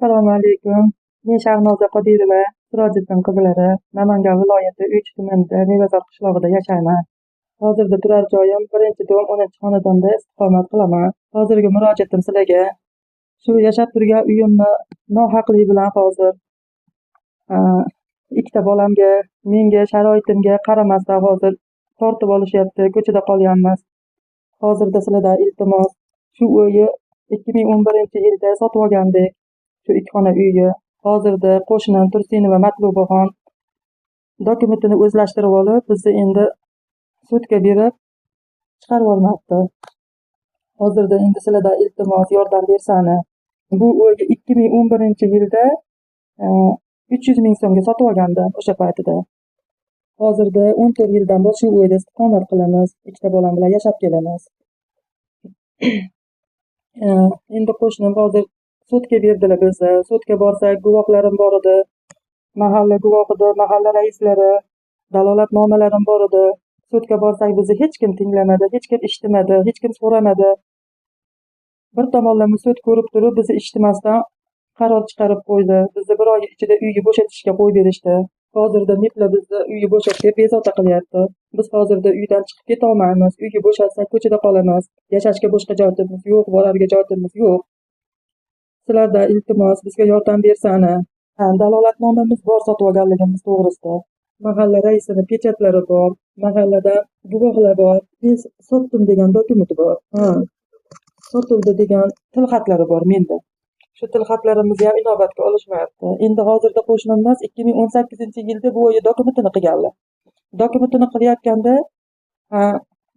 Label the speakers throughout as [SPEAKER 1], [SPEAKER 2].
[SPEAKER 1] Assalomu alaykum. Men Shahnoza Qodirova, Sirojiddin qizlari, Namangan viloyati Uch tumanida Mevazor qishlog'ida yashayman. Hozirda turar joyim 1-dom 10-xonadonda istiqomat qilaman. Hozirgi murojaatim sizlarga shu yashab turgan uyimni nohaqlik bilan hozir ikkita bolamga, menga sharoitimga qaramasdan hozir tortib olishyapti, ko'chada qolganmiz. Hozirda sizlardan iltimos, shu uyni 2011-yilda sotib olgandik. Shu 2 xona uyni hozirda qo'shnim Tursinova Matlubaxon dokumentini o'zlashtirib olib, bizni endi sudga berib chiqarib olmoqda. Hozirda endi sizlardan iltimos yordam bersani. Bu uyni 2011-yilda 300 ming so'mga sotib olgandim o'sha paytida. Hozirda 14 yildan beri shu uyda istiqomat qilamiz. Ikkita bolam bilan yashab kelamiz. Endi qo'shnim hozir sudga berdilar bizni. Sudga borsak, guvohlarim bor edi. Mahalla guvohi edi, mahalla raislari, dalolatnomalarim bor edi. Sudga borsak bizni hech kim tinglamadi, hech kim eshitmadi, hech kim so'ramadi. Bir tomonlama sud ko'rib turib, bizni eshitmasdan qaror chiqarib qo'ydi. Bizni 1 oy ichida uyni bo'shatishga qo'yib berishdi. Hozirda NIPlar bizni uyni bo'shat deb bezovta qilyapti. Biz hozirda uydan chiqib keta olmaymiz. Uyga bo'shatsak ko'chada qolamiz. Yashashga boshqa joyimiz yo'q, bolalarga joyimiz yo'q. Sizlardan iltimos bizga yordam bersani. Dalolatnomamiz bor sotib olganligimiz to'g'risida. Mahalla raisini pechatlari bor, mahallada guvohlar bor, sotdim degan dokumenti bor. Sotildi degan tilxatlari bor menda. Shu tilxatlarimizni ham inobatga olishmayapti. Endi hozirda qo'shnimiz 2018-yilda bu uyni dokumentini qilganlar. Dokumentini qilayotganda,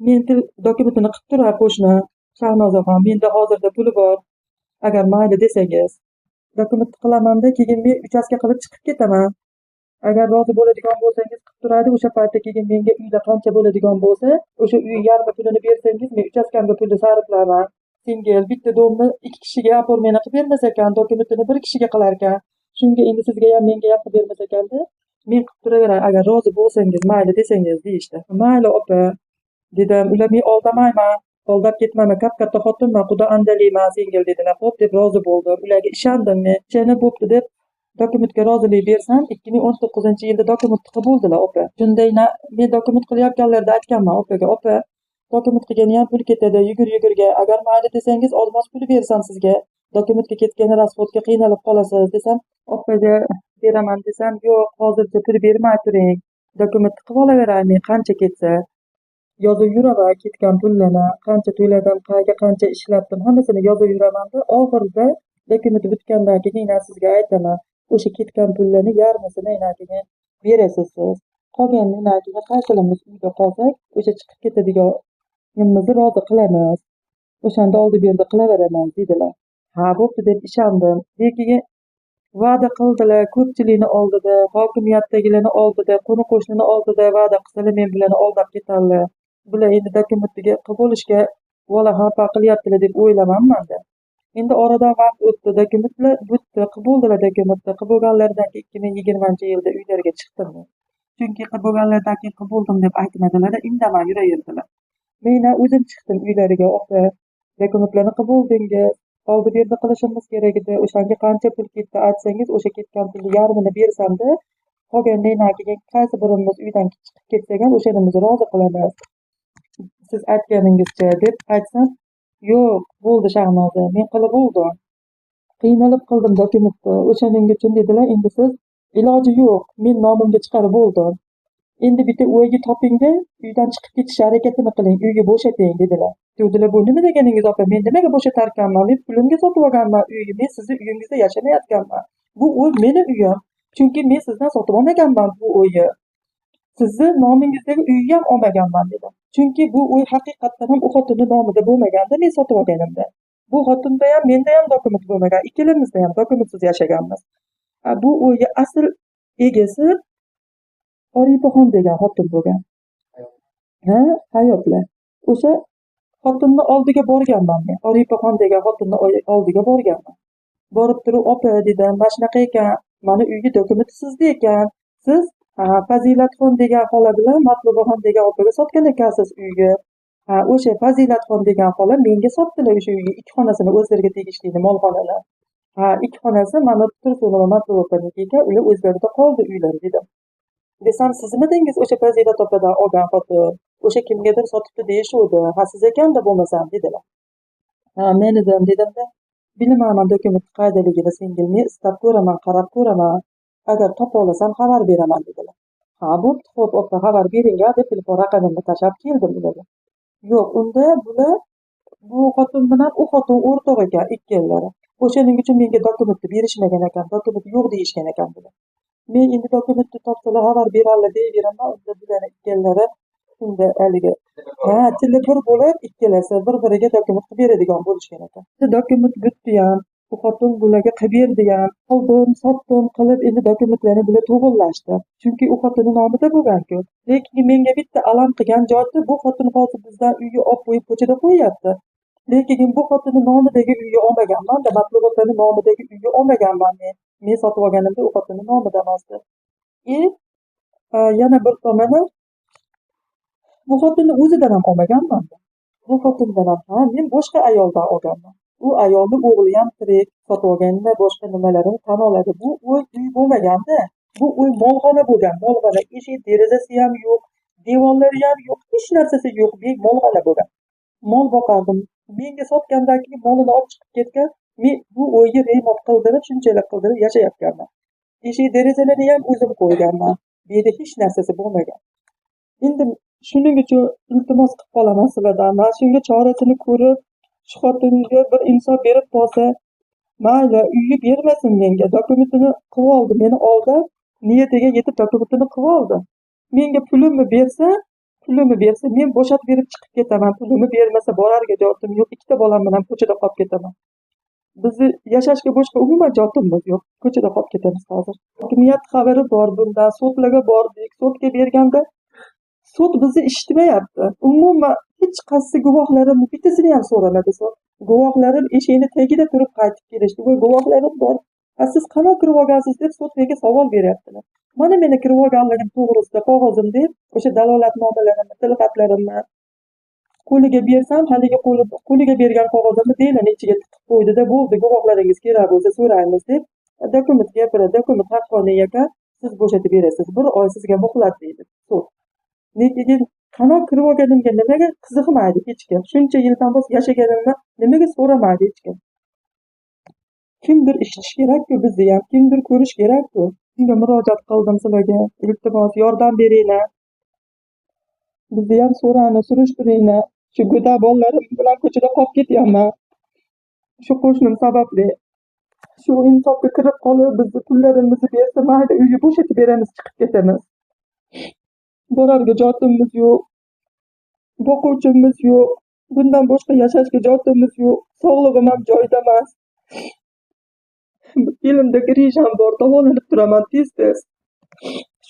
[SPEAKER 1] men dokumentini qilib turar qo'shni Shahnozaxon, menda hozirda puli bor. Agar mayli desangiz, dokument qilamanda keyin men uchastka qilib chiqib ketaman. Agar rozi bo'ladigan bo'lsangiz qilib turadi, o'sha paytda keyin menga uyda qancha bo'ladigan bo'lsa, o'sha uy yarmi pulini bersangiz, men uchastkamga pulni sarflayman. Singil bitta domni 2 kishiga oformeni qilib bermas ekan, dokumentini 1 kishiga qilar ekan. Shunga endi sizga ham menga ham qilib bermas ekanda, men qilib turaveray, agar rozi bo'lsangiz, mayli desangiz deyishdi. Mayli opa dedim, ular men aldamayman, aldab ketmayman, katta xotinman, xudo andaliyman singil dedilar. Xo'p deb rozi bo'ldim. Ularga ishondim men. Shuni bo'pti deb dokumentga rozilik bersam, 2019-yilda dokument qilib bo'ldilar opa. Shundayna men dokument qilayotganlarda aytganman opaga, opa dokument qilgani ham pul ketadi, yugurga. Agar mayli desangiz, ozmoz pul bersam sizga. Dokumentga ketgan rasxodga qiynalib qolasiz desam, opaga beraman desam, yo'q, hozircha pul bermay turing. Dokument qilib olaveray, men qancha ketsa. Yozib yuraman ketgan pullarni, qancha to'ladim, qayerga qancha ishlatdim, hammasini yozib yuraman-da, oxirida dokument bitgandan keyin sizga aytaman. O'sha ketgan pullarni yarmisini keyin berasiz siz. Qolganini keyin qaysilamiz uyda qolsak, o'sha chiqib ketadiganimizni rozi qilamiz. O'shanda oldi-berdi qilaveraman dedilar. Ha, bo'pti deb ishondim. Keyin va'da qildilar, ko'pchilikni oldida, hokimiyatdagilarni oldida, qo'ni-qo'shnini oldida va'da qilsalar, men bularni aldab ketadilar. Bular endi dokumentiga qilib olishga vola hampa qilyaptilar deb o'ylamanman-da. Endi oradan vaqt o'tdi, dokumentlar bitdi, qilib bo'ldilar dokumentni. Qilib bo'lganlaridan keyin 2020-yilda uylariga chiqdim. Chunki qilib bo'lganlaridan keyin qilib bo'ldim deb aytmadilar, indamay yuraverdilar. Men o'zim chiqdim uylariga, opa, dokumentlarni qilib bo'ldingiz, oldi-berdi qilishimiz kerak edi. O'shanga qancha pul ketdi aytsangiz, o'sha ketgan pulni yarmini bersam-da, qolgandan keyin qaysi birimiz uydan chiqib ketsak ham o'shanimizni rozi qilamiz. Siz aytganingizcha deb aytsam, yo'q, bo'ldi Shahnoza, men qilib bo'ldim. Qiynalib qildim dokumentni. O'shaning uchun dedilar, endi siz iloji yo'q, men nomimga chiqarib bo'ldim. Endi bitta uyga toping-da, uydan chiqib ketish harakatini qiling, uyga bo'shating dedilar. Dedilar, bu nima deganingiz opa? Men nimaga bo'shatar ekanman? Men pulimga sotib olganman uyni. Men sizni uyingizda yashamayotganman. Bu uy mening uyim. Chunki men sizdan sotib olmaganman bu uyni. Sizni nomingizdagi uyni ham olmaganman dedim. Chunki bu uy haqiqatdan ham u xotinning nomida bo'lmaganda men sotib olganimda. Bu xotinda ham, menda ham dokument bo'lmagan. Ikkalamizda ham dokumentsiz yashaganmiz. Bu uyni asl egasi Oripaxon degan xotin bo'lgan. Hayotlar. O'sha xotinni oldiga borganman men. Oripaxon degan xotinni oldiga borganman. Borib turib, opa dedim, mana shunaqa ekan, mani uyga dokumenti sizda ekan. Siz Fazilatxon degan xola bilan Matlubaxon degan opaga sotgan ekansiz uyga. O'sha Fazilatxon degan xola menga sotdilar o'sha uyni, 2 xonasini o'zlariga tegishli molxonani. Ha, ikki xonasi mana Tursunova Matlubovanikida, ular o'zlarida qoldi uylari dedim. Desam, sizmidingiz o'sha Fazilat opadan olgan xotin? O'sha kimgadir sotibdi deyishuvdi. Ha, siz ekanda bo'lmasam dedilar. Ha, men edim dedimda, bilmayman dokument qaydaligini singil, men istab ko'raman, qarab ko'raman. Agar topa olasam xabar beraman dedilar. Ha, bo'pti, xo'p, opa xabar bering deb telefon raqamimni tashlab keldim ularga. Yo'q, unda bular bu xotin bilan u xotin o'rtoq ekan ikkalari. O'shaning uchun menga dokumentni berishmagan ekan, dokument yo'q deyishgan ekan bular. Men endi dokumentni topsalar xabar berarlar deyveraman, unda bular ikkalari unda haligi ha tili bir bo'lib ikkalasi bir biriga dokument qilib beradigan bo'lishgan ekan. Dokument bitdiyam, bu xotin bularga qilib berdiyam, oldim sotdim qilib endi dokumentlarni bular to'g'irlashdi. Chunki u xotini nomida bo'lgan-ku. Lekin menga bitta alam qilgan joyda bu xotin hozir bizdan uyga olib qo'yib ko'chada qo'yyapti. Lekin bu xotini nomidagi uyga olmaganman, Matlubovani nomidagi uyga olmaganman men. Men sotib olganimda u xotini nomida emasdi. Yana bir tomoni, bu xotinni o'zidan ham olmaganman. Bu xotindan ham men boshqa ayoldan olganman. U ayolni o'g'li ham tirik, sotib olganida boshqa nimalarini tan oladi. Bu uy bo'lmaganda, bu uy molxona bo'lgan. Molxona, eshik derazasi ham yo'q, devorlari ham yo'q, hech narsasi yo'q, molxona bo'lgan. Mol boqardim. Menga sotgandan keyin molini olib chiqib ketgan. Men bu uyga remont qildirib, shunchalik qildirib yashayotganman. Eshik derazalarini ham o'zim qo'yganman. Bu yerda hech narsasi bo'lmagan. Endi shuning uchun iltimos qilib qolaman sizlardan. Mana shunga chorasini ko'rib, shu xotinga bir insof berib qolsa, mayli, uyni bermasin menga, dokumentini qilib oldi, meni oldab, niyatiga yetib dokumentini qilib oldi. Menga pulimni bersa, men bo'shatib berib chiqib ketaman. Pulimni bermasa borarga joyim yo'q. Ikkita bolam bilan ko'chada qolib ketaman. Bizni yashashga boshqa umuman joyimiz yo'q. Ko'chada qolib ketamiz hozir. Hokimiyat xabari bor bundan, sudlarga bordik. Sudga berganda sud bizni eshitmayapti. Umuman hech qaysi guvohlarim bittasini ham so'ramadi sud. Guvohlarim eshikni tagida turib qaytib kelishdi. Voy, guvohlarim bor. Siz qanaqa kirib olgansiz deb sud menga savol beryaptilar. Mana meni kirib olganligim to'g'risida qog'ozim deb o'sha dalolatnomalarimni, tilxatlarimni qo'liga bersam, haligi qo'liga bergan qog'ozimni delani ichiga tiqib qo'ydida, bo'ldi, guvohlaringiz kerak bo'lsa so'raymiz deb dokument gapiradi. Dokument haqqoniy ekan, siz bo'shatib berasiz. 1 oy sizga muhlat deydi sud. Lekin qanoq kirib olganimga nimaga qiziqmaydi hech kim. Shuncha yildan bos yashaganimni nimaga so'ramaydi hech kim. Kimdir eshitish kerak-ku bizni ham, kimdir ko'rish kerak-ku. Shunga murojaat qildim sizlarga. Iltimos yordam beringlar. Bizni ham so'rani surishtiringlar. Shu go'da bolalarim bilan ko'chada qolib ketyapman. Shu qo'shnim sababli. Shu insofga kirib qolib, bizni pullarimizni bersa, mayli, uyni bo'shatib beramiz, chiqib ketamiz. Borarga joyimiz yo'q. Boquvchimiz yo'q. Bundan boshqa yashashga joyimiz yo'q. Sog'lig'im ham joyida emas. Elimda grijam bor, davolanib turaman tez-tez.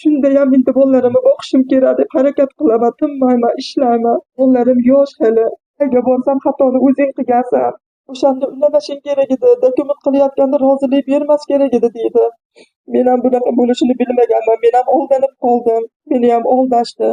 [SPEAKER 1] Shundayam endi bolalarimni boqishim kerak deb harakat qilaman, tinmayman, ishlayman. Bolalarim yosh hali. Qayerga borsam xatoni o'zing qilgansan. O'shanda ulamashing kerak edi, dokument qilayotganda rozilik bermas kerak edi deydi. Men ham bunaqa bo'lishini bilmaganman, men ham aldanib qoldim, meni ham aldashdi.